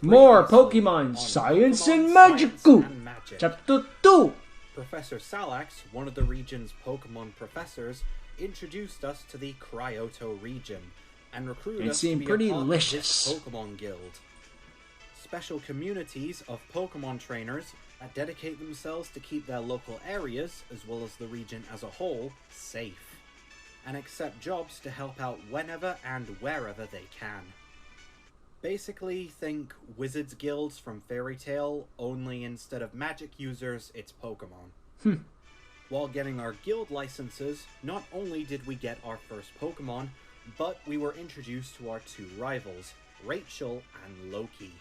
More Pokemon Science and Magical! Chapter 2! Professor Salax, one of the region's Pokemon professors, introduced us to the Cryoto region and recruited us to be a part of his Pokemon Guild. Special communities of Pokemon trainers that dedicate themselves to keep their local areas, as well as the region as a whole, safe, and accept jobs to help out whenever and wherever they can. Basically, think Wizards Guilds from Fairy Tail, only instead of magic users, it's Pokemon. While getting our guild licenses, not only did we get our first Pokemon, but we were introduced to our two rivals, Rachel and Loki.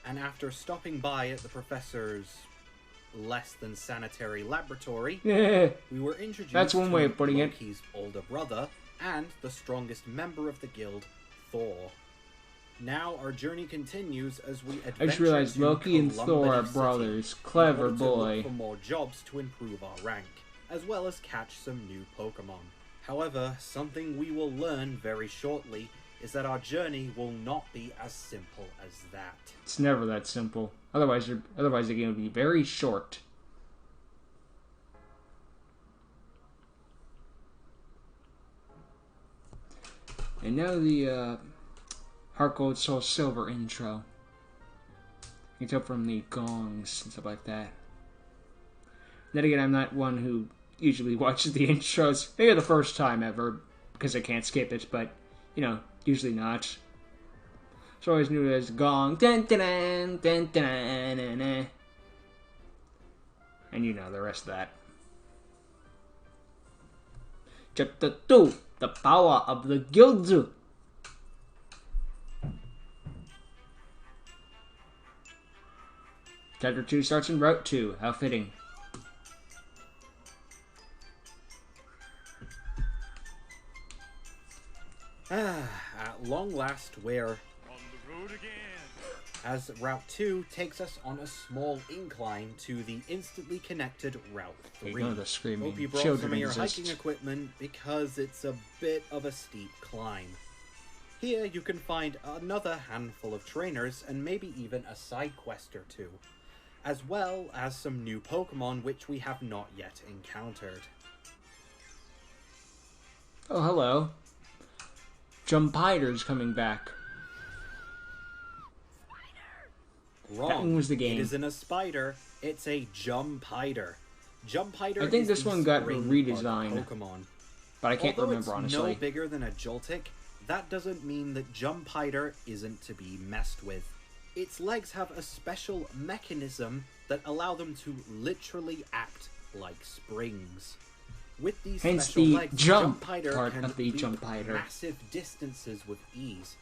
And after stopping by at the professor's less than sanitary laboratory, we were introduced to Loki's older brother and the strongest member of the guild, Thor. Now our journey continues as we adventure. I just realized Loki and Thor are brothers. Clever boy. For more jobs to improve our rank, as well as catch some new Pokemon. However, something we will learn very shortly is that our journey will not be as simple as that. It's never that simple. Otherwise the game would be very short. And now the Heart Gold Soul Silver intro. You can tell from the gongs and stuff like that. Then again, I'm not one who usually watches the intros. Maybe the first time ever, because I can't skip it, but, you know, usually not. So I always knew it as gong. Dun, dun, dun, dun, dun, dun, dun. And you know the rest of that. Chapter 2, The Power of the Gyuzu. Chapter 2 starts in Route 2. How fitting. At long last, we're on the road again. As Route 2 takes us on a small incline to the instantly connected Route 3. Hope you brought some of your hiking equipment because it's a bit of a steep climb. Here you can find another handful of trainers and maybe even a side quest or two, as well as some new Pokemon which we have not yet encountered. Oh, hello. Jumpider's coming back. Wrong. That one was the game. It isn't a spider, it's a Jumpider. Jumpider I think this one got redesigned, Pokemon. But I can't remember, honestly. Although it's no bigger than a Joltik, that doesn't mean that Jumpider isn't to be messed with. Its legs have a special mechanism that allow them to literally act like springs. With these special legs, Jumpider can leap massive distances with ease,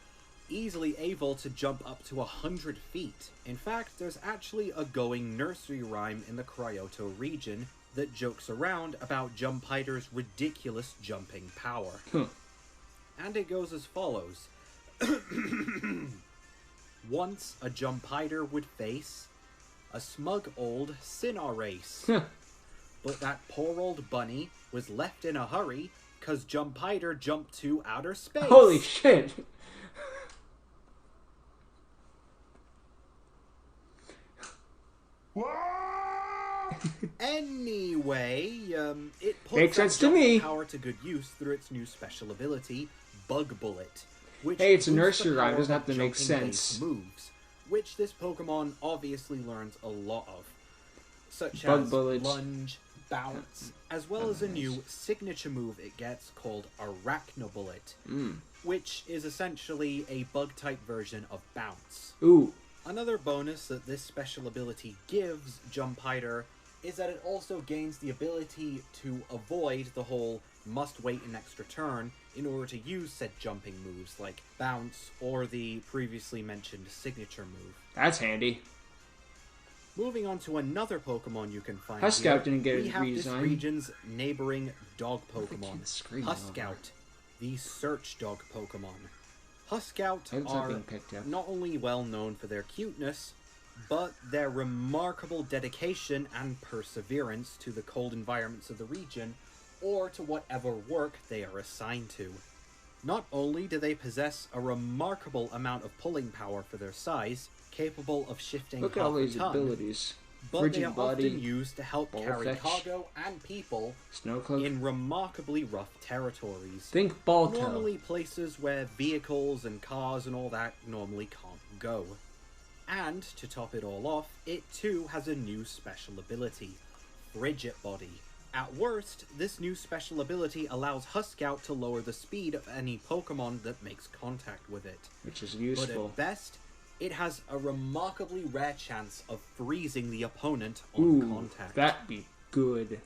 easily able to jump up to 100 feet. In fact, there's actually a going nursery rhyme in the Cryoto region that jokes around about Jumpider's ridiculous jumping power. And it goes as follows. Once a Jumpider would face a smug old Sinnoh race. But that poor old bunny was left in a hurry because Jumpider jumped to outer space. Holy shit! Anyway, it makes puts sense to me. Power to good use through its new special ability, Bug Bullet. Which hey, it's a nursery rhyme. It doesn't have to make sense. Moves, which this Pokemon obviously learns a lot of, such Bug as bullets. Lunge, Bounce, as well as a new signature move it gets called Arachno Bullet, which is essentially a bug-type version of Bounce. Ooh. Another bonus that this special ability gives Jumpider is that it also gains the ability to avoid the whole must wait an extra turn in order to use said jumping moves like Bounce or the previously mentioned signature move. That's handy. Moving on to another Pokemon you can find Huscout didn't get we a have redesign. this region's neighboring dog Pokemon, Huscout, the search dog Pokemon. Huscout are not only well known for their cuteness, but their remarkable dedication and perseverance to the cold environments of the region, or to whatever work they are assigned to. Not only do they possess a remarkable amount of pulling power for their size, capable of shifting Look at all these abilities. But they are often used to help carry cargo and people in remarkably rough territories. Think Balto. Normally places where vehicles and cars and all that normally can't go. And, to top it all off, it too has a new special ability, Frigid Body. At worst, this new special ability allows Huscout to lower the speed of any Pokemon that makes contact with it. Which is useful. But at best, it has a remarkably rare chance of freezing the opponent on contact. That'd be good.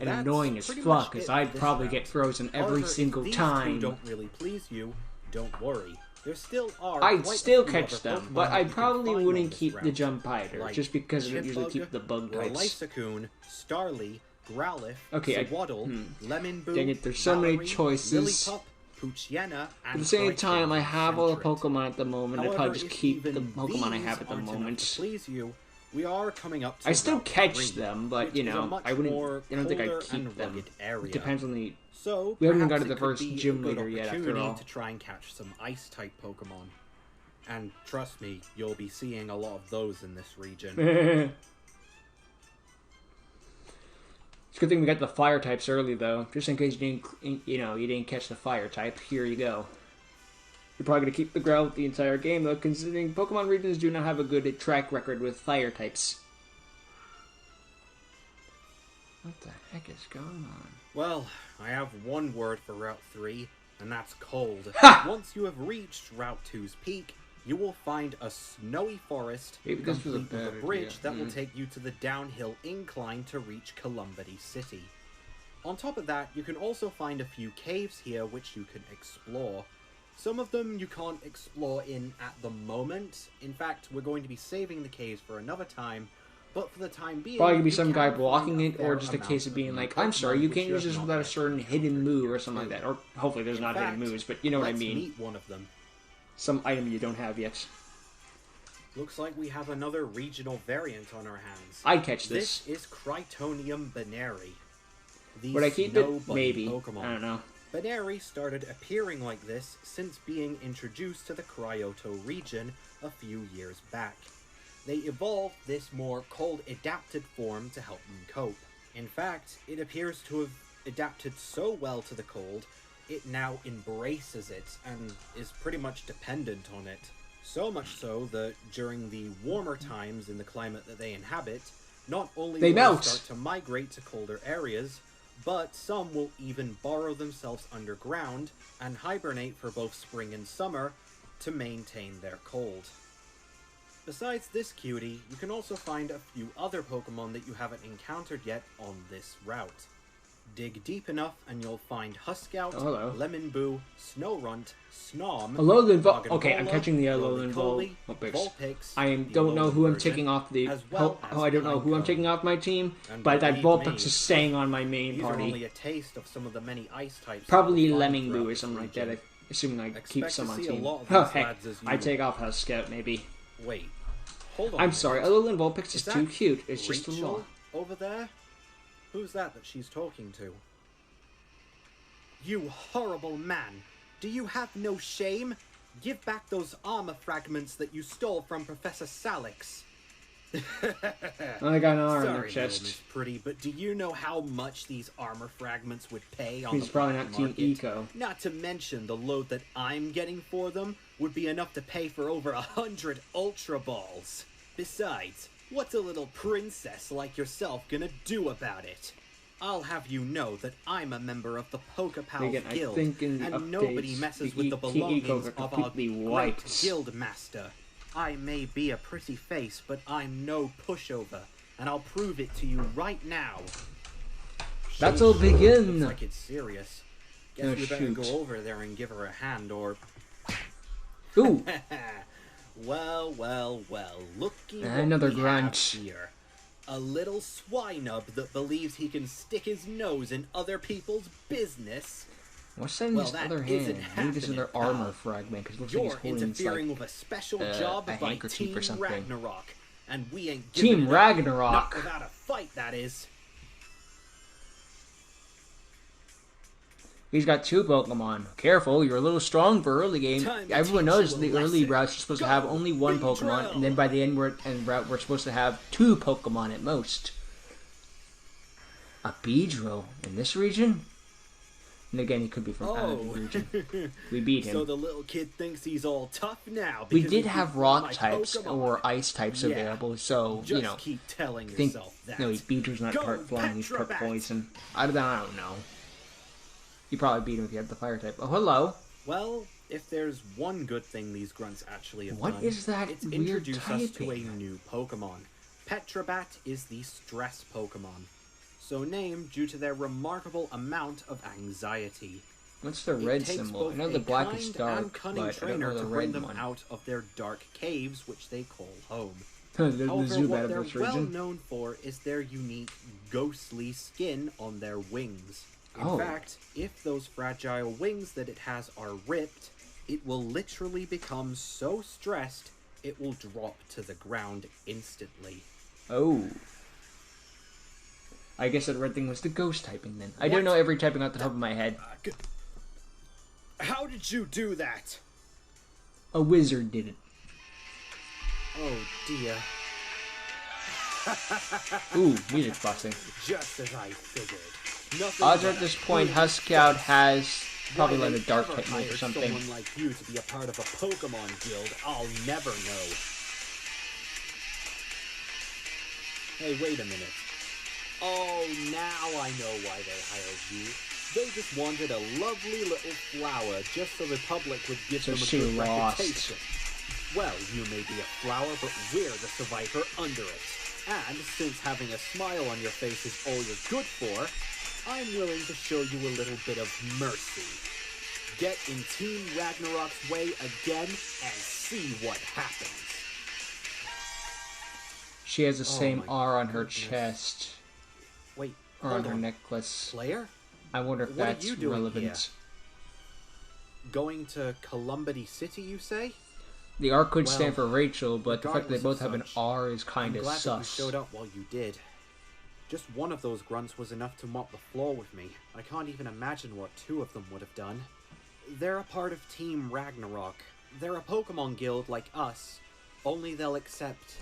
And annoying as fuck, because I'd probably get frozen every single time. If these two don't really please you, don't worry. There still are I'd still catch them, but I probably wouldn't keep the Jumpiter, just because I don't usually keep the bug types. Lysacoon, Starly, Growlithe, okay, Lemonboo, dang it, there's so many choices. Poochyena, at the same time, I have all the Pokemon at the moment. I'd probably just keep the Pokemon I have at the moment. Please you, we are coming up to I still catch them, but you know, I don't think I'd keep them. It depends on the. So we haven't got to the first gym leader yet, after all. To try and catch some Ice-type Pokemon, and trust me, you'll be seeing a lot of those in this region. It's a good thing we got the fire types early, though. Just in case you didn't catch the fire type. Here you go. You're probably gonna keep the Growlithe the entire game, though, considering Pokemon regions do not have a good track record with fire types. What the heck is going on? Well, I have one word for Route 3, and that's cold. Ha! Once you have reached Route 2's peak, you will find a snowy forest complete with a bridge that will take you to the downhill incline to reach Columbity City. On top of that, you can also find a few caves here which you can explore. Some of them you can't explore at the moment. In fact, we're going to be saving the caves for another time, but for the time being... Probably gonna be some guy blocking it, or just a case of being like, I'm sorry, you can't use this without a certain hidden move or something like that. Or hopefully there's not hidden moves, but you know what I mean. Let's meet one of them. Some item you don't have yet. Looks like we have another regional variant on our hands. I'd catch this. This is Crytonium Baneri. Would I keep it? Maybe. Pokemon. I don't know. Baneri started appearing like this since being introduced to the Cryoto region a few years back. They evolved this more cold-adapted form to help them cope. In fact, it appears to have adapted so well to the cold, it now embraces it and is pretty much dependent on it. So much so that during the warmer times in the climate that they inhabit, not only will they start to migrate to colder areas, but some will even burrow themselves underground and hibernate for both spring and summer to maintain their cold. Besides this cutie, you can also find a few other Pokemon that you haven't encountered yet on this route. Dig deep enough and you'll find Huscout, Lemonboo, Snorunt, Snom, Alolan okay, I'm catching the Alolan Vulpix. I don't know who I'm taking off the... I don't know who I'm taking off my team, but that Vulpix is staying on my main party. Only a taste of some of the many ice types. Probably Lemonboo or something like that, assuming I keep some on team. Oh heck, I take off Huscout maybe. Wait, hold on. I'm sorry, Alolan Vulpix is too cute. It's just a law. Over there? Who's that she's talking to? You horrible man! Do you have no shame? Give back those armor fragments that you stole from Professor Salix. I got an arm in the chest. Sorry, Miss Pretty, but do you know how much these armor fragments would pay on the probably not market? Team Eco. Not to mention the load that I'm getting for them would be enough to pay for over 100 Ultra Balls. Besides, what's a little princess like yourself gonna do about it? I'll have you know that I'm a member of the Pokepals Guild, and nobody messes with the belongings of our great guild master. I may be a pretty face, but I'm no pushover, and I'll prove it to you right now. That'll begin! Looks like it's serious. Guess we better go over there and give her a hand, or... Ooh! Well, well, well, looky another what we grunt have here. A little swinub that believes he can stick his nose in other people's business. What's that in his other hand? Maybe this is their armor fragment, because it looks like he's holding interfering with a special job by Team Ragnarok, and we ain't Team Ragnarok. Not without a fight, that is. He's got 2 Pokemon. Careful, you're a little strong for early game. Everyone knows the early routes are supposed to have only 1 Pokemon, and then by the end route we're supposed to have 2 Pokemon at most. A Beedrill in this region? And again, he could be from out of the region. We beat him. So the little kid thinks he's all tough now. We did have rock types or ice types available, so, just you know. Keep telling yourself that. No, Beedrill's not part flying, he's part poison. I don't know. You probably beat him if you had the fire type. Oh, hello. Well, if there's one good thing these grunts actually have done... What is that it's weird introduce typing? Us to a new Pokemon. Petrabat is the stress Pokemon. So named due to their remarkable amount of anxiety. What's the red symbol? I know the black is dark, but I don't know the red one. Out of their dark caves, which they call home. the However, what they're well known for is their unique, ghostly skin on their wings. In fact, if those fragile wings that it has are ripped, it will literally become so stressed, it will drop to the ground instantly. Oh. I guess that red thing was the ghost typing then. I don't know every typing off the top of my head. How did you do that? A wizard did it. Oh dear. Ooh, music boxing. Just as I figured. Odds are at this point, Huscout has probably like a dark technique or something. Someone like you to be a part of a Pokemon guild, I'll never know. Hey, wait a minute. Oh, now I know why they hired you. They just wanted a lovely little flower just so the public would give them a good reputation. Well, you may be a flower, but we're the survivor under it. And since having a smile on your face is all you're good for, I'm willing to show you a little bit of mercy. Get in Team Ragnarok's way again and see what happens. She has the same R on her chest. Wait, or on her necklace. Player? I wonder if that's relevant. Here? Going to Columbity City, you say? The R could stand for Rachel, but the fact that they both have an R is kind of sus. I'm glad that you showed up while you did. Just one of those grunts was enough to mop the floor with me. I can't even imagine what 2 of them would have done. They're a part of Team Ragnarok. They're a Pokemon guild like us, only they'll accept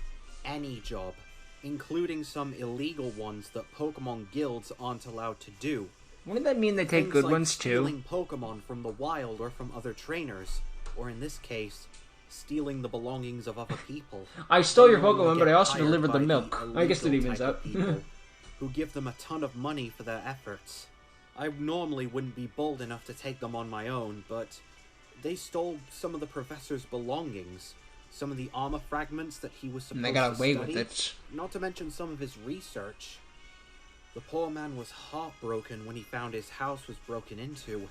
any job, including some illegal ones that Pokemon guilds aren't allowed to do. Wouldn't that mean they take good ones too? Stealing Pokemon from the wild or from other trainers, or in this case, stealing the belongings of other people. I stole your Pokemon, but I also delivered the milk. I guess it evens up. Who give them a ton of money for their efforts. I normally wouldn't be bold enough to take them on my own, but they stole some of the professor's belongings. Some of the armor fragments that he was supposed to study. And they got away with it. Not to mention some of his research. The poor man was heartbroken when he found his house was broken into.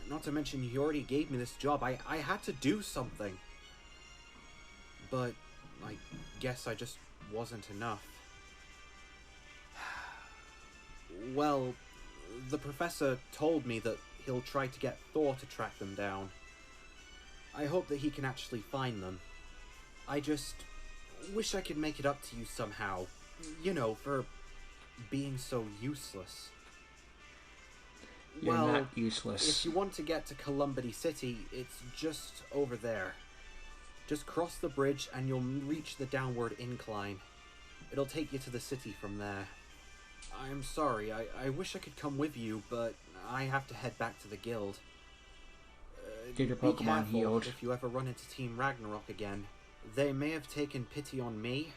Not to mention he already gave me this job. I had to do something. But I guess I just wasn't enough. Well, the professor told me that he'll try to get Thor to track them down. I hope that he can actually find them. I just wish I could make it up to you somehow. You know, for being so useless. You're not useless. If you want to get to Columbity City, it's just over there. Just cross the bridge and you'll reach the downward incline. It'll take you to the city from there. I'm sorry, I wish I could come with you, but I have to head back to the guild. Get your Pokemon healed. If you ever run into Team Ragnarok again. They may have taken pity on me,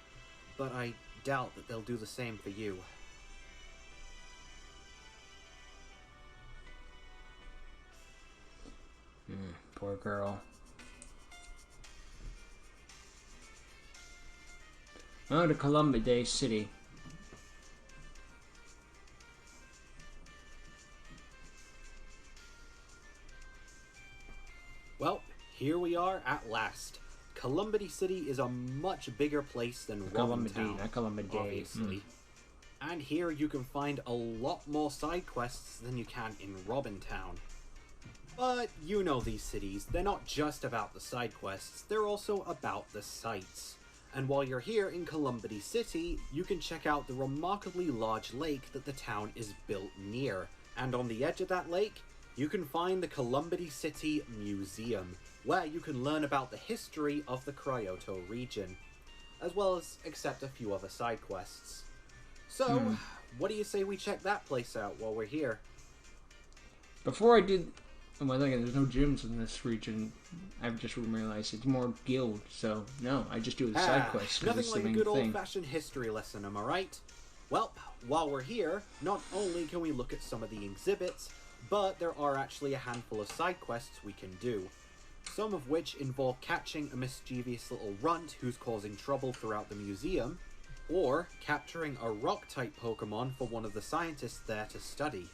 but I doubt that they'll do the same for you. Poor girl. Oh, to Columbity City. Well, here we are at last. Columbity City is a much bigger place than Robin Town, obviously. And here you can find a lot more side quests than you can in Robin Town. But you know these cities, they're not just about the side quests, they're also about the sights. And while you're here in Columbity City, you can check out the remarkably large lake that the town is built near, And on the edge of that lake, you can find the Columbity City Museum, where you can learn about the history of the Cryoto region, as well as accept a few other side quests. So, what do you say we check that place out while we're here? Before I did... Well, there's no gyms in this region. I've just realized it's more guild, so no, I just do the side quests. Nothing like a good old-fashioned history lesson, am I right? Well, while we're here, not only can we look at some of the exhibits, but there are actually a handful of side quests we can do. Some of which involve catching a mischievous little runt who's causing trouble throughout the museum, or capturing a rock-type Pokemon for one of the scientists there to study.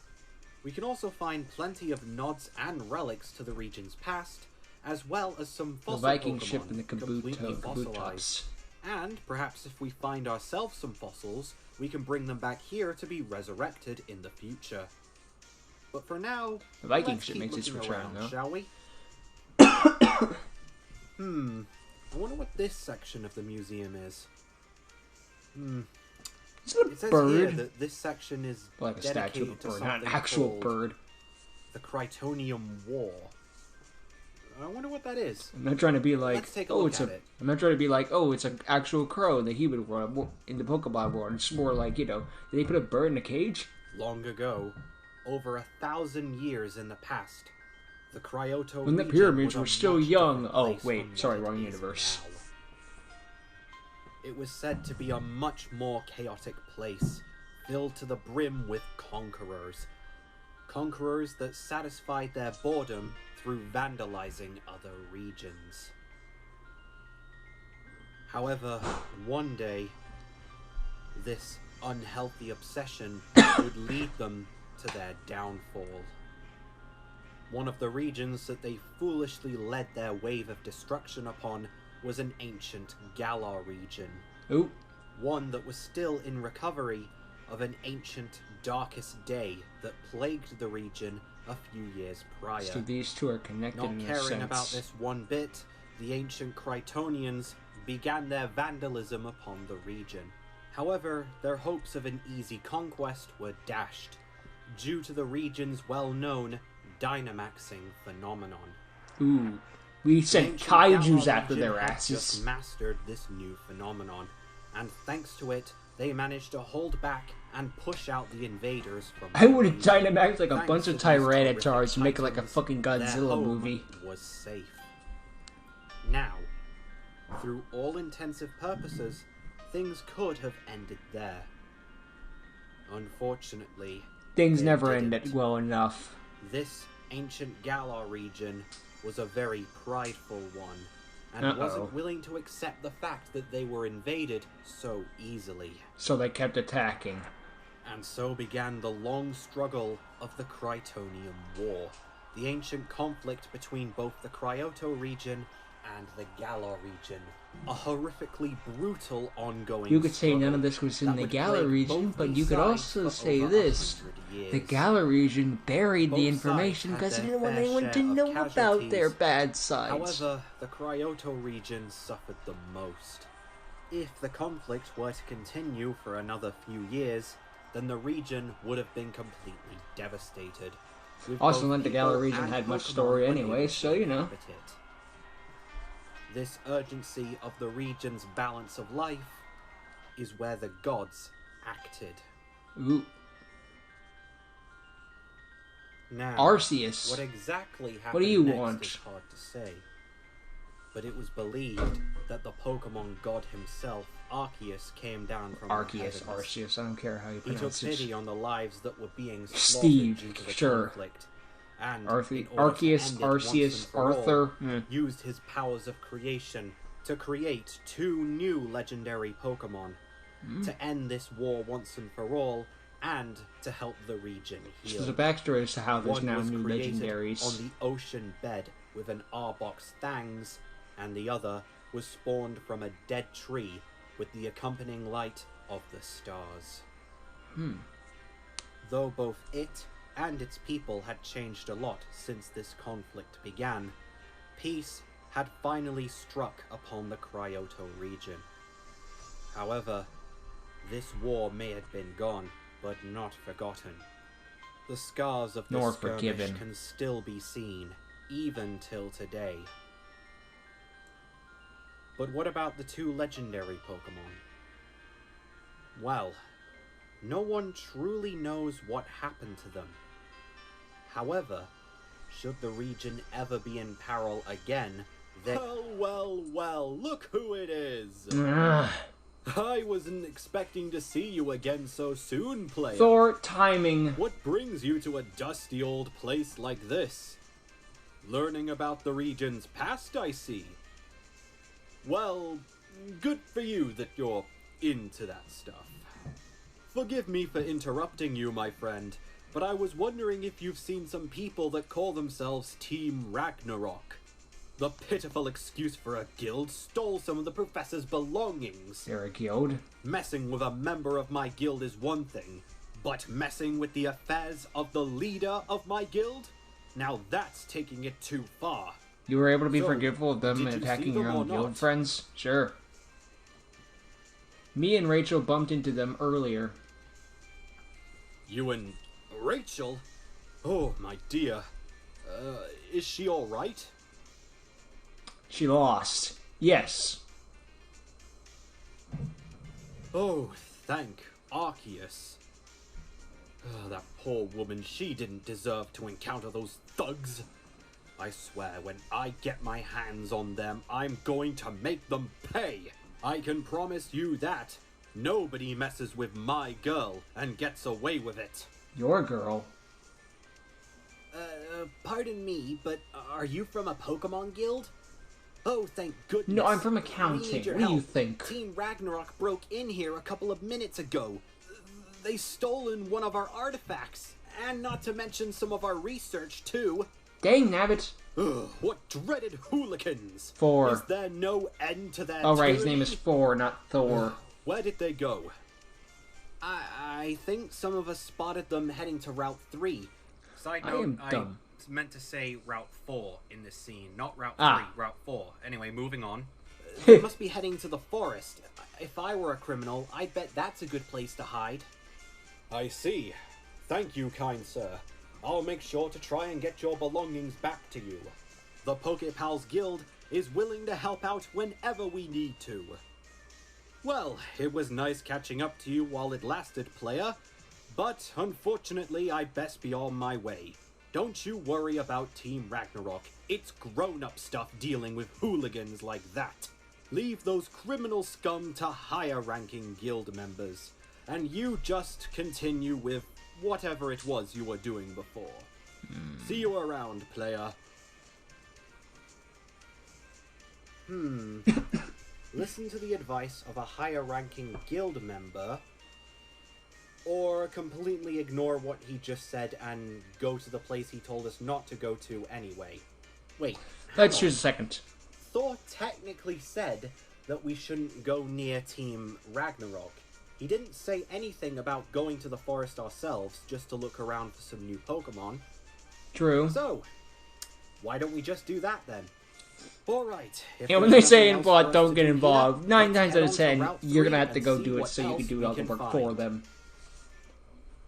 We can also find plenty of nods and relics to the region's past, as well as some fossil Viking Pokemon ship and the completely fossilized. And perhaps if we find ourselves some fossils, we can bring them back here to be resurrected in the future. But for now, the Viking ship makes its return, though. Shall we? I wonder what this section of the museum is. Is it a it says bird? Here that this section is like a statue of a bird, not an something actual called bird. The Krytonium War. I wonder what that is. I'm not trying to be like, Let's take a look at it. I'm not trying to be like, oh, it's an actual crow in the human world, in the Pokemon world. It's more like, you know, did they put a bird in a cage? Long ago, over 1,000 years in the past, the Cryoto when the region pyramids was were a still much young. different Oh, place wait, from sorry, what wrong it is universe. now. It was said to be a much more chaotic place, filled to the brim with conquerors. Conquerors that satisfied their boredom through vandalizing other regions. However, one day, this unhealthy obsession would lead them to their downfall. One of the regions that they foolishly led their wave of destruction upon was an ancient Galar region. Ooh. One that was still in recovery of an ancient darkest day that plagued the region a few years prior. So these two are connected Not in a caring sense. about this one bit, the ancient Krytonians began their vandalism upon the region. However, their hopes of an easy conquest were dashed, due to the region's well-known Dynamaxing phenomenon. Ooh. We sent kaijus after their asses. Just mastered this new phenomenon, and thanks to it, they managed to hold back and push out the invaders from. I would have Dynamaxed like a bunch of Tyranitards and make like a fucking Godzilla movie. Was safe. Now, through all intensive purposes, things could have ended there. Unfortunately, things they never didn't. ended well enough. This ancient Galar region was a very prideful one, and wasn't willing to accept the fact that they were invaded so easily. So they kept attacking. And so began the long struggle of the Krytonium War, the ancient conflict between both the Cryoto region and the Galar region. A horrifically brutal ongoing You could say none of this was in the Galar region, but you could also say this. The Galar region buried the information because they didn't want anyone to know about their bad sides. However, the Cryoto region suffered the most. If the conflict were to continue for another few years, then the region would have been completely devastated. Also, not the Galar region had much story anyway, so you know. This urgency of the region's balance of life is where the gods acted. Ooh. Now, Arceus. what exactly happened what do you next want? is hard to say. But it was believed that the Pokemon god himself, Arceus, came down from Arceus, the heavens. Arceus, I don't care how you He took pronounce it. pity on the lives that were being slaughtered Steve, due to the sure. conflict. And Arceus, Arthur, used his powers of creation to create 2 new legendary Pokemon to end this war once and for all, and to help the region heal. So there's a backstory as to how there's One now was new created legendaries. on the ocean bed with an Arbok's fangs, and the other was spawned from a dead tree with the accompanying light of the stars. Though both it and its people had changed a lot since this conflict began, peace had finally struck upon the Cryoto region. However, this war may have been gone, but not forgotten. The scars of this skirmish can still be seen, even till today. But what about the 2 legendary Pokemon? Well, no one truly knows what happened to them. However, should the region ever be in peril again, then... Well, look who it is! I wasn't expecting to see you again so soon, player. Thor, timing. What brings you to a dusty old place like this? Learning about the region's past, I see. Well, good for you that you're into that stuff. Forgive me for interrupting you, my friend, but I was wondering if you've seen some people that call themselves Team Ragnarok. The pitiful excuse for a guild stole some of the professor's belongings. They're a guild? Messing with a member of my guild is one thing, but messing with the affairs of the leader of my guild? Now that's taking it too far. You were able to be forgiveful of them attacking your own guild friends? Sure. Me and Rachel bumped into them earlier. You and Rachel? Oh, my dear. Is she alright? She lost. Yes. Oh, thank Arceus. Oh, that poor woman, she didn't deserve to encounter those thugs. I swear, when I get my hands on them, I'm going to make them pay. I can promise you that. Nobody messes with my girl and gets away with it. Your girl? Pardon me, but are you from a Pokemon guild? Oh, thank goodness. No, I'm from accounting. What do you think? Team Ragnarok broke in here a couple of minutes ago. They stolen one of our artifacts, and not to mention some of our research, too. Dang nabbit. Ugh, what dreaded hooligans. Thor. Is there no end to their Oh, right, his tyranny? name is Thor, not Thor. Where did they go? I think some of us spotted them heading to Route 3. Side note, I meant to say Route 4 in this scene, not Route 3, Route 4. Anyway, moving on. They must be heading to the forest. If I were a criminal, I'd bet that's a good place to hide. I see. Thank you, kind sir. I'll make sure to try and get your belongings back to you. The Poképals Guild is willing to help out whenever we need to. Well, it was nice catching up to you while it lasted, player. But, unfortunately, I best be on my way. Don't you worry about Team Ragnarok. It's grown-up stuff dealing with hooligans like that. Leave those criminal scum to higher-ranking guild members. And you just continue with whatever it was you were doing before. See you around, player. Listen to the advice of a higher-ranking guild member, or completely ignore what he just said and go to the place he told us not to go to anyway. Wait, let's choose a second. Thor technically said that we shouldn't go near Team Ragnarok. He didn't say anything about going to the forest ourselves just to look around for some new Pokemon. True. So, why don't we just do that then? Alright. Yeah, when they say involved, don't get involved. 9 times out of 10, you're gonna have to go do it so you can do all the work for them.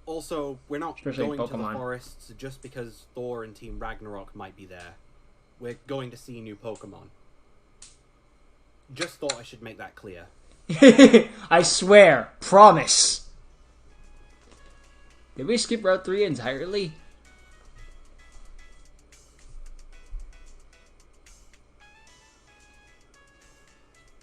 Also, we're not going to the forests just because Thor and Team Ragnarok might be there. We're going to see new Pokemon. Just thought I should make that clear. I swear. Promise. Did we skip Route 3 entirely?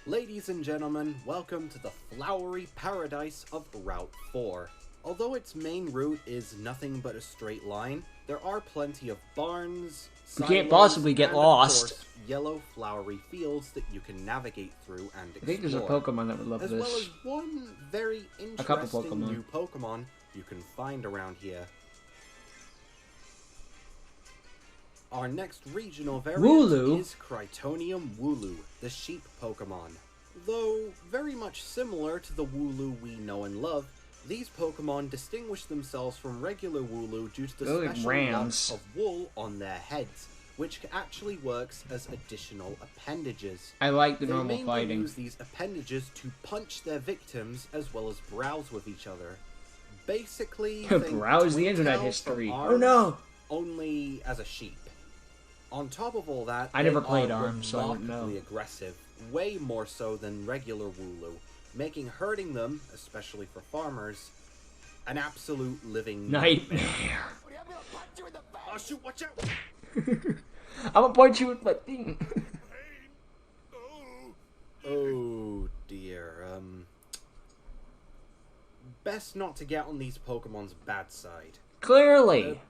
Ladies and gentlemen, welcome to the flowery paradise of Route 4. Although its main route is nothing but a straight line, there are plenty of barns, you can't possibly get lost. Of course, yellow flowery fields that you can navigate through and explore. I think there's a Pokemon that would love this. As well as one very interesting new Pokemon you can find around here. Our next regional variant is Critonium Wooloo, the sheep Pokemon. Though very much similar to the Wooloo we know and love, these Pokemon distinguish themselves from regular Wooloo due to the special lots of wool on their heads, which actually works as additional appendages. I like the normal fighting. They mainly use these appendages to punch their victims as well as browse with each other. Basically, browse the internet history. Oh no! Only as a sheep. On top of all that, I never played ARMS, so I don't know. Aggressive, way more so than regular Wooloo, making herding them, especially for farmers, an absolute living nightmare. Oh shoot! Watch out! I'm gonna point you with my thing. Oh dear. Best not to get on these Pokemon's bad side. Clearly.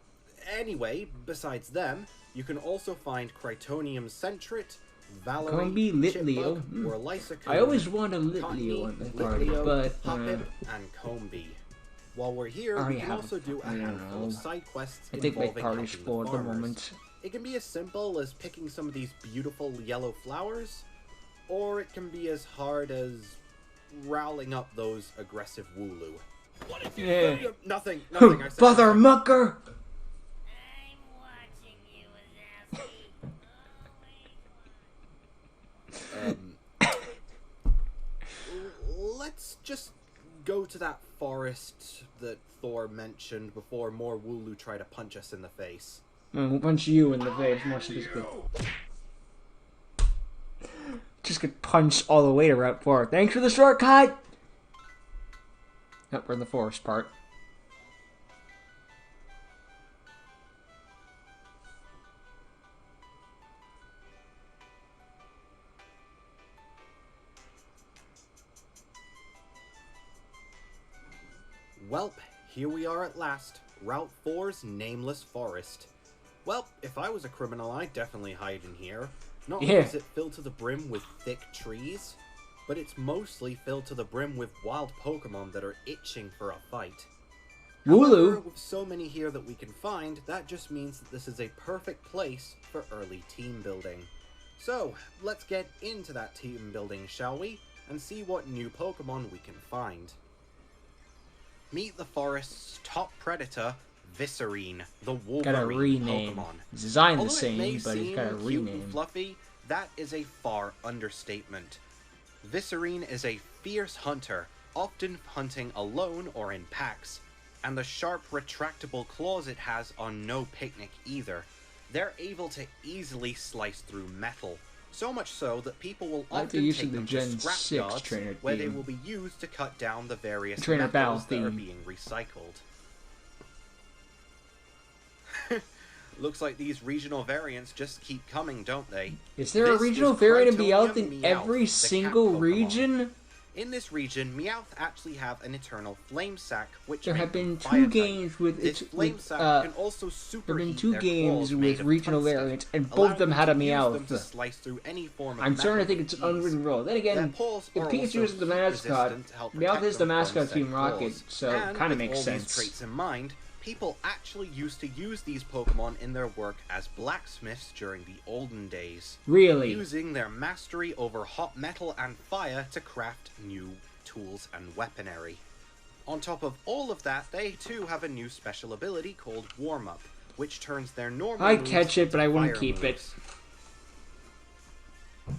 Anyway, besides them, you can also find Crytonium Centrit, Valerie, Litleo. or Lysacoon. I always want a Litleo in the party, but Puppet, and Combee. While we're here, we can also do a handful of side quests involving parties for the moment. It can be as simple as picking some of these beautiful yellow flowers, or it can be as hard as rowling up those aggressive Wooloo. What if you nothing, I said. Father Mucker! I'm watching you, Wazowski. Let's just go to that forest that Thor mentioned before more Wooloo try to punch us in the face. We'll punch you in the face, more specifically. Just get punched all the way to Route 4. Thanks for the shortcut! Nope, we're in the forest part. Welp, here we are at last. Route 4's Nameless Forest. Well, if I was a criminal, I'd definitely hide in here. Not only is it filled to the brim with thick trees, but it's mostly filled to the brim with wild Pokemon that are itching for a fight. Wooloo! However, with so many here that we can find, that just means that this is a perfect place for early team building. So, let's get into that team building, shall we? And see what new Pokemon we can find. Meet the forest's top predator, Viscerine, the Wolverine Pokemon. His design the Although same, it may but he's got a seem cute rename. and fluffy, that is a far understatement. Viscerine is a fierce hunter, often hunting alone or in packs, and the sharp retractable claws it has are no picnic either. They're able to easily slice through metal, so much so that people will often take them to scrapyards where they will be used to cut down the various metals that are being recycled. Looks like these regional variants just keep coming, don't they? Is there a regional variant of Meowth in every single region? In this region, Meowth actually have an eternal flame sack, which there have been two games with can also there have been two games with regional variants, and both of them had a Meowth. I'm starting to think it's an unwritten rule. Then again, if Pikachu is the mascot, Meowth is the mascot of Team Rocket, so it kind of makes sense. Traits in mind, people actually used to use these Pokemon in their work as blacksmiths during the olden days. Really? Using their mastery over hot metal and fire to craft new tools and weaponry. On top of all of that, they too have a new special ability called Warm Up, which turns their normal I'd catch it, but I wouldn't keep it.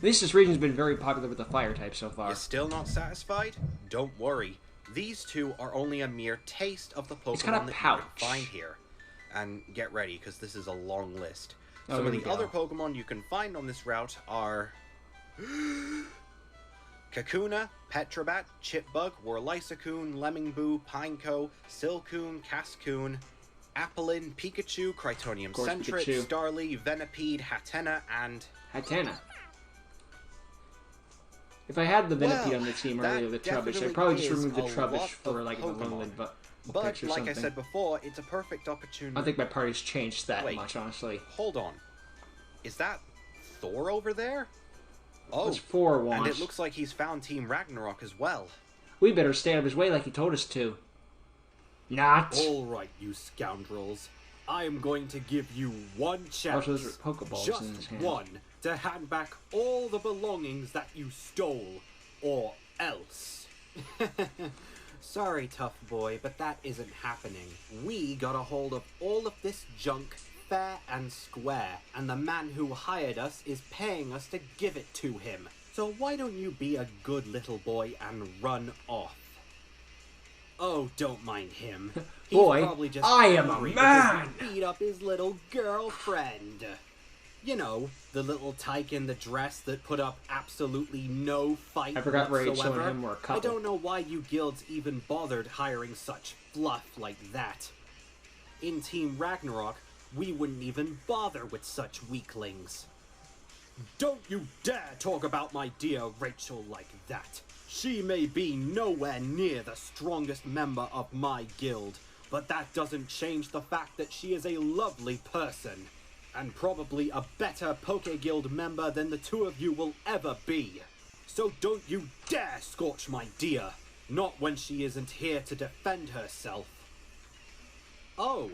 This region's been very popular with the fire type so far. You're still not satisfied? Don't worry. These two are only a mere taste of the Pokemon that you can find here. And get ready, because this is a long list. Some of the other Pokemon you can find on this route are Kakuna, Petrabat, Chipbug, Whirlisacoon, Lemmingboo, Pineco, Silcoon, Cascoon, Applin, Pikachu, Crytonium Centrit, Starly, Venipede, Hatenna, and... Hatenna. If I had the Venipede on the team earlier, the Trubbish, I'd probably just remove the Trubbish for like the Alolan but like I said before, it's a perfect opportunity. I don't think my party's changed that much, honestly. Hold on. Is that Thor over there? Oh, what's 4 want? And it looks like he's found Team Ragnarok as well. We better stay out of his way like he told us to. Not. Alright, you scoundrels. I am going to give you one chance. Those are Pokeballs just in his hand. one. To hand back all the belongings that you stole, or else. Sorry, tough boy, but that isn't happening. We got a hold of all of this junk fair and square, and the man who hired us is paying us to give it to him. So why don't you be a good little boy and run off? Oh, don't mind him. He's Boy, probably just I am a angry man! because he beat up his little girlfriend. You know, the little tyke in the dress that put up absolutely no fight I forgot whatsoever. Rachel and him were a couple. I don't know why you guilds even bothered hiring such fluff like that. In Team Ragnarok, we wouldn't even bother with such weaklings. Don't you dare talk about my dear Rachel like that. She may be nowhere near the strongest member of my guild, but that doesn't change the fact that she is a lovely person, and probably a better Poké Guild member than the two of you will ever be. So don't you dare scorch my dear, not when she isn't here to defend herself. Oh,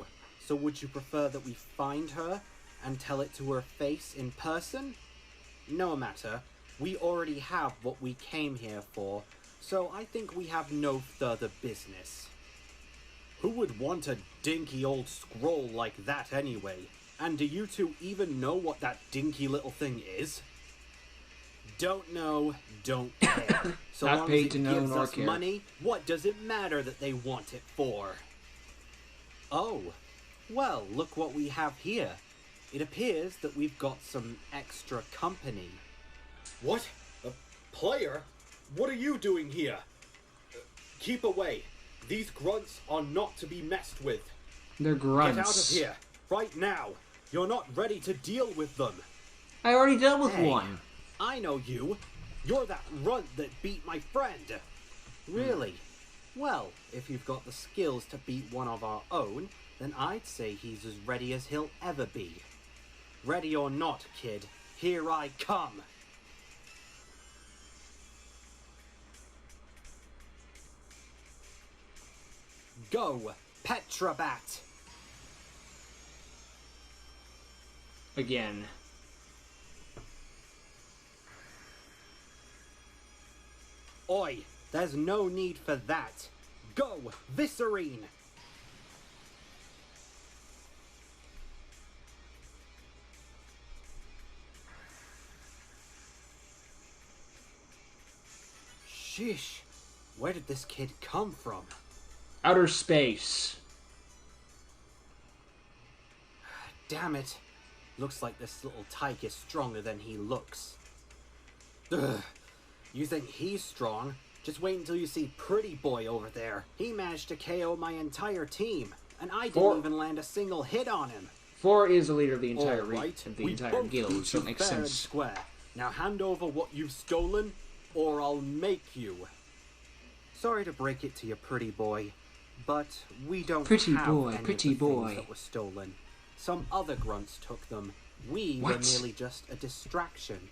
so would you prefer that we find her and tell it to her face in person? No matter, we already have what we came here for, so I think we have no further business. Who would want a dinky old scroll like that anyway? And do you two even know what that dinky little thing is? Don't know, don't care. So Not long paid as it to know gives nor us care. money, what does it matter that they want it for? Oh, well, look what we have here. It appears that we've got some extra company. What? A player? What are you doing here? Keep away. These grunts are not to be messed with. They're grunts. Get out of here, right now. You're not ready to deal with them. I already dealt with Hey, one. I know you. You're that runt that beat my friend. Really? Well, if you've got the skills to beat one of our own, then I'd say he's as ready as he'll ever be. Ready or not, kid, here I come. Go, Petrabat! Again. Oi, there's no need for that. Go, Viscerine! Sheesh, where did this kid come from? Outer space. Damn it. Looks like this little tyke is stronger than he looks. Ugh. You think he's strong? Just wait until you see Pretty Boy over there. He managed to KO my entire team, and I didn't even land a single hit on him. 4 is the leader of the entire All right, of the we entire both guild, beat so you it makes fair and sense. square. Now hand over what you've stolen, or I'll make you. Sorry to break it to you, Pretty Boy, but we don't Pretty have boy, any of pretty the boy. things that were stolen. Some other grunts took them. We What? were merely just a distraction.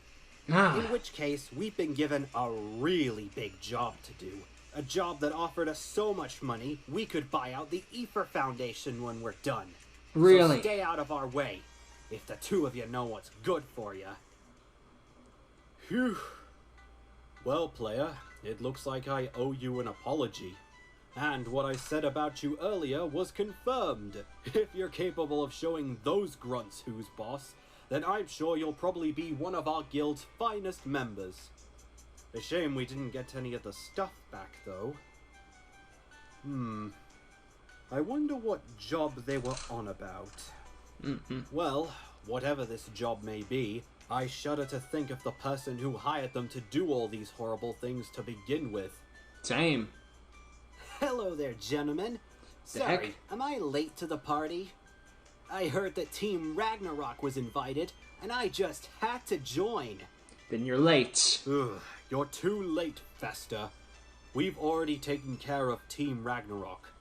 Ah, In which case, we've been given a really big job to do. A job that offered us so much money, we could buy out the Ether Foundation when we're done. really? So stay out of our way, if the two of you know what's good for you. Phew. Well, player, it looks like I owe you an apology. And what I said about you earlier was confirmed. If you're capable of showing those grunts who's boss, then I'm sure you'll probably be one of our guild's finest members. A shame we didn't get any of the stuff back, though. I wonder what job they were on about. Well, whatever this job may be, I shudder to think of the person who hired them to do all these horrible things to begin with. Same. Hello there, gentlemen. The Sorry, heck? am I late to the party? I heard that Team Ragnarok was invited, and I just had to join. Then you're late. Ugh, you're too late, Festa. We've already taken care of Team Ragnarok.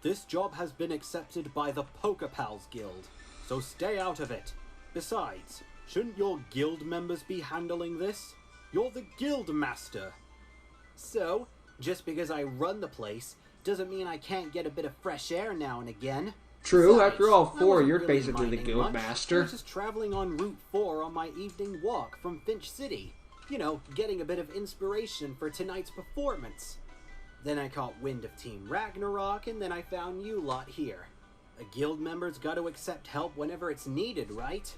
This job has been accepted by the Pokepals Guild, so stay out of it. Besides, shouldn't your guild members be handling this? You're the guild master. So, just because I run the place, doesn't mean I can't get a bit of fresh air now and again. True, Besides, after all I 4, wasn't you're really basically the minding guild much. I master. was just traveling on Route 4 on my evening walk from Finch City. You know, getting a bit of inspiration for tonight's performance. Then I caught wind of Team Ragnarok, and then I found you lot here. A guild member's got to accept help whenever it's needed, right?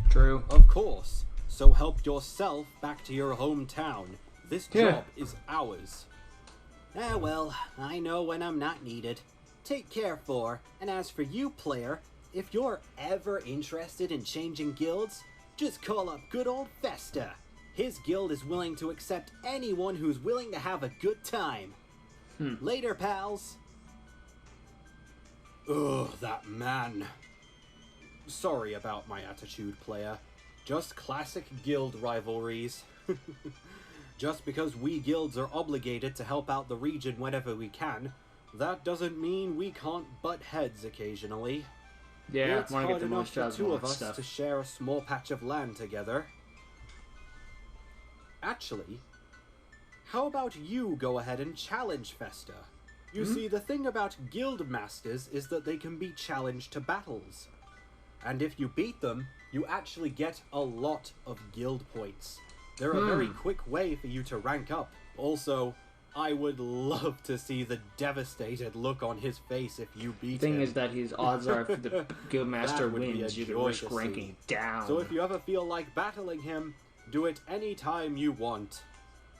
True. Of course. So help yourself back to your hometown. This Yeah. job is ours. Ah well, I know when I'm not needed. Take care, 4. And as for you, player, if you're ever interested in changing guilds, just call up good old Festa. His guild is willing to accept anyone who's willing to have a good time. Later, pals. Ugh, that man. Sorry about my attitude, player. Just classic guild rivalries. Just because we guilds are obligated to help out the region whenever we can, that doesn't mean we can't butt heads occasionally. Yeah, it's hard enough for 2 of us to share a small patch of land together. Actually, how about you go ahead and challenge Festa? You see, the thing about guild masters is that they can be challenged to battles. And if you beat them, you actually get a lot of guild points. They're a very quick way for you to rank up. Also, I would love to see the devastated look on his face if you beat him. The thing is that his odds are if the guildmaster wins, you can risk ranking down. So if you ever feel like battling him, do it any time you want.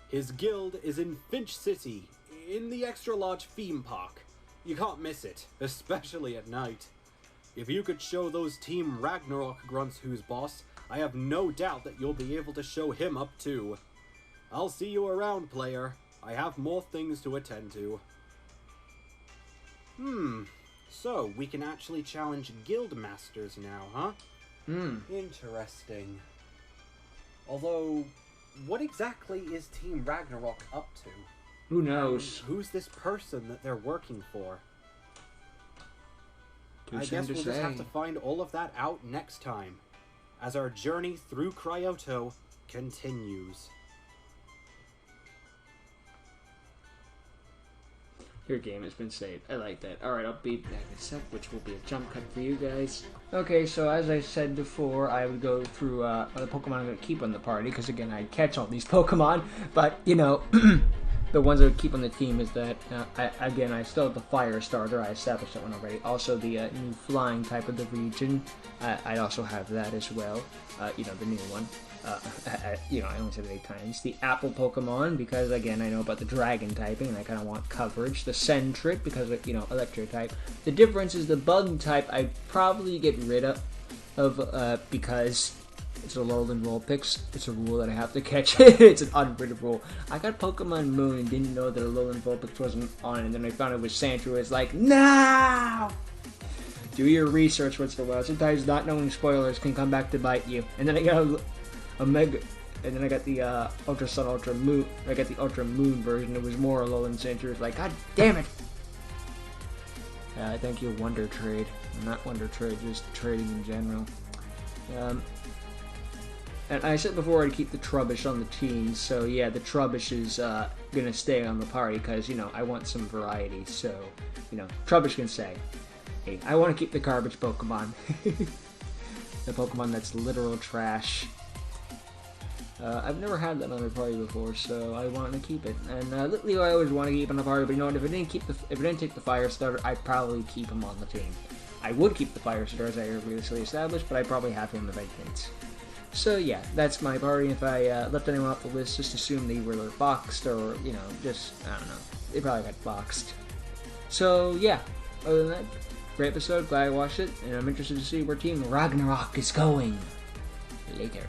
His guild is in Finch City, in the extra-large theme park. You can't miss it, especially at night. If you could show those Team Ragnarok grunts who's boss, I have no doubt that you'll be able to show him up too. I'll see you around, player. I have more things to attend to. So we can actually challenge guild masters now, huh? Interesting. Although, what exactly is Team Ragnarok up to? Who knows? Who's this person that they're working for? I guess we'll just have to find all of that out next time, as our journey through Cryoto continues. Your game has been saved. I like that. Alright, I'll be back in a sec, which will be a jump cut for you guys. Okay, so as I said before, I would go through the Pokemon I'm going to keep on the party, because again, I'd catch all these Pokemon, but, you know, the ones I would keep on the team is that, I still have the Fire Starter, I established that one already. Also, the new Flying type of the region, I also have that as well, the new one. I only said it 8 times. The Apple Pokemon, because again, I know about the Dragon typing, and I kind of want coverage. The Sentret, because, Electro type. The difference is the Bug type, I'd probably get rid of because it's a Alolan Vulpix. It's a rule that I have to catch. It's an unwritten rule. I got Pokemon Moon and didn't know that Alolan Vulpix wasn't on it, and then I found it was Sandshrew. It's like, no! Do your research once in a while. Sometimes not knowing spoilers can come back to bite you. And then I got a Mega, and then I got the Ultra Sun, Ultra Moon. I got the Ultra Moon version. It was more Alolan Sandshrew. It's like, god damn it! I thank you, Wonder Trade. Not Wonder Trade, just trading in general. And I said before I'd keep the Trubbish on the team, so yeah, the Trubbish is gonna stay on the party because, I want some variety, so, Trubbish can say, hey, I want to keep the garbage Pokemon. The Pokemon that's literal trash. I've never had that on the party before, so I want to keep it. And Leo I always want to keep on the party, but you know what, if it didn't take the Fire Starter, I'd probably keep him on the team. I would keep the Fire Starter as I previously established, but I'd probably have him if I didn't. So yeah, that's my party. If I left anyone off the list, just assume they were boxed, or, just, I don't know. They probably got boxed. So yeah, other than that, great episode, glad I watched it, and I'm interested to see where Team Ragnarok is going. Later.